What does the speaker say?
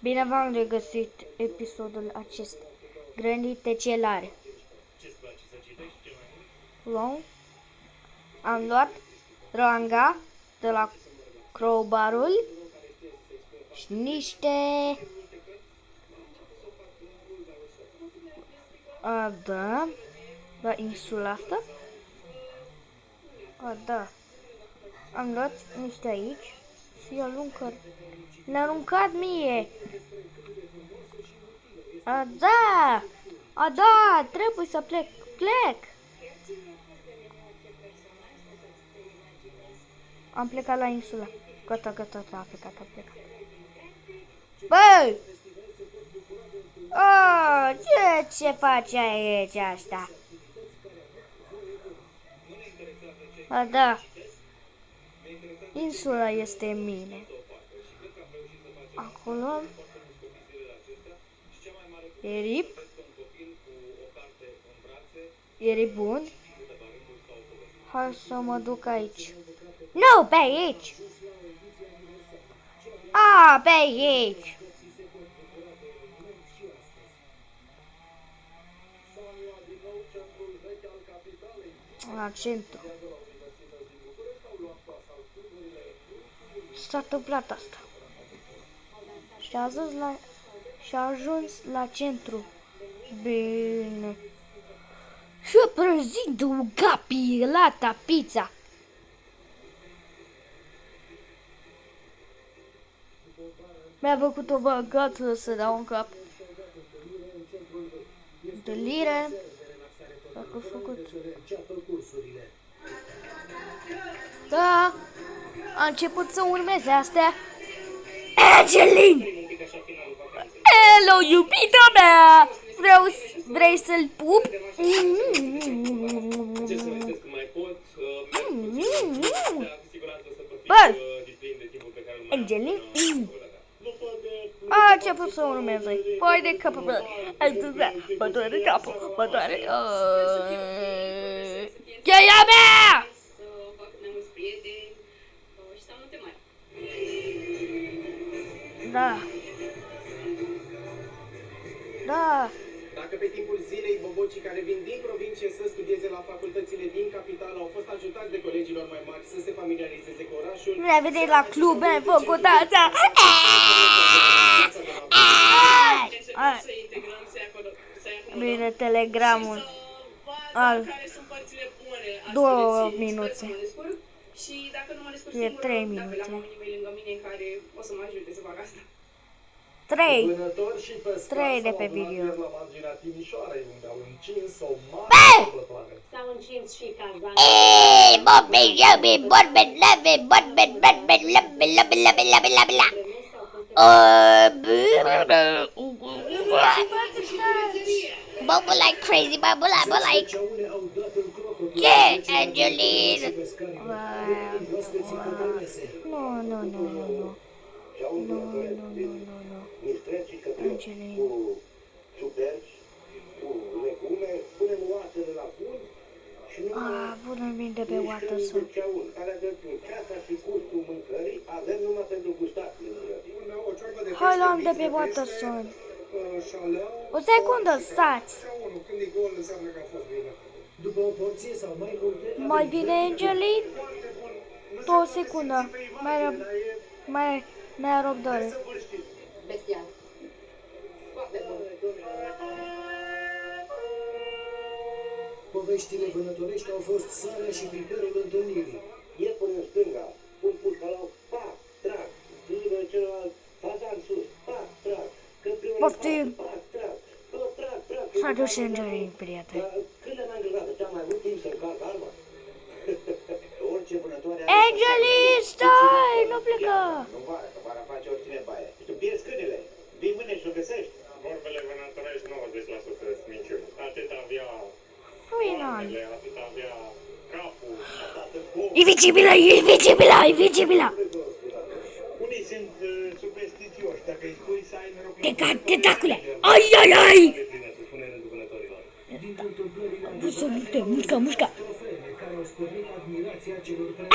Bine v-am regăsit episodul acesta. Grănite celare. Am luat ranga de la crowbarul și niște da, la insula asta. Da. Am luat niște aici și aruncat. Ne-a aruncat mie. Da. Da, trebuie să plec. Am plecat la insula. Gata, a plecat. Băi! Ce faci aici asta? Da. Insula este mine. Acolo e rip. E bun. Hai să mă duc aici. Nu, pe aici. Pe aici. La centru. S-a întâmplat asta. Și a ajuns la centru. Bine. Și-a prăzit un capilata pizza. Mi-a făcut o băgată să dau în cap. De lire. Dacă a făcut. Da. A început să urmeze astea. Angelin! Hello, iubita mea! Vrei să-l pup? Bă! Angelin? A început să urmeze. Păi de capul meu. Mă doare capul. Mă doare. Cheia mea! Da. Dacă pe timpul zilei bobocii care vin din provincie să studieze la facultățile din capitală au fost ajutați de colegilor mai mari să se familiarizeze cu orașul, ne-a venit la club, am făcut asta. Bine, telegramul al 2 minute. E 3 minute. 3 de pe video. Bubble like crazy, bubble like. Yeah, Angelina. No. Angelina. Punem bine de pe Waterson. Hai, l-am de pe Waterson. O secundă, stați. Mai vine Angelin? 2 secundă. Mai răbdare. Poveștile vânătorești au fost sarea și piperul întâlnirii. Ieri până în stânga, un pușcalau, pac, trag, lângă celălalt, fazan sus, pac, trag, Poftim! trag. S-a dus Angelin, prieten. Când le-am îngrivat, cea mai mult timp să încarc arma? Orice vânătoare are... Angelin, stai! Nu pleca! Nu pare, că vara face oricine baie. Și tu pierzi câinele, vii mâine și o găsești. Vorbele vânătorești 90% sunt minciuni. Atât avea Final. atât avea capul, Invincibilă! Unii sunt superstițioși, dacă îi spui să ai noroc... Tentacule! Ai! Spune rândul vânătorilor. Mușca! Trofeele care au stârnit admirația celor care...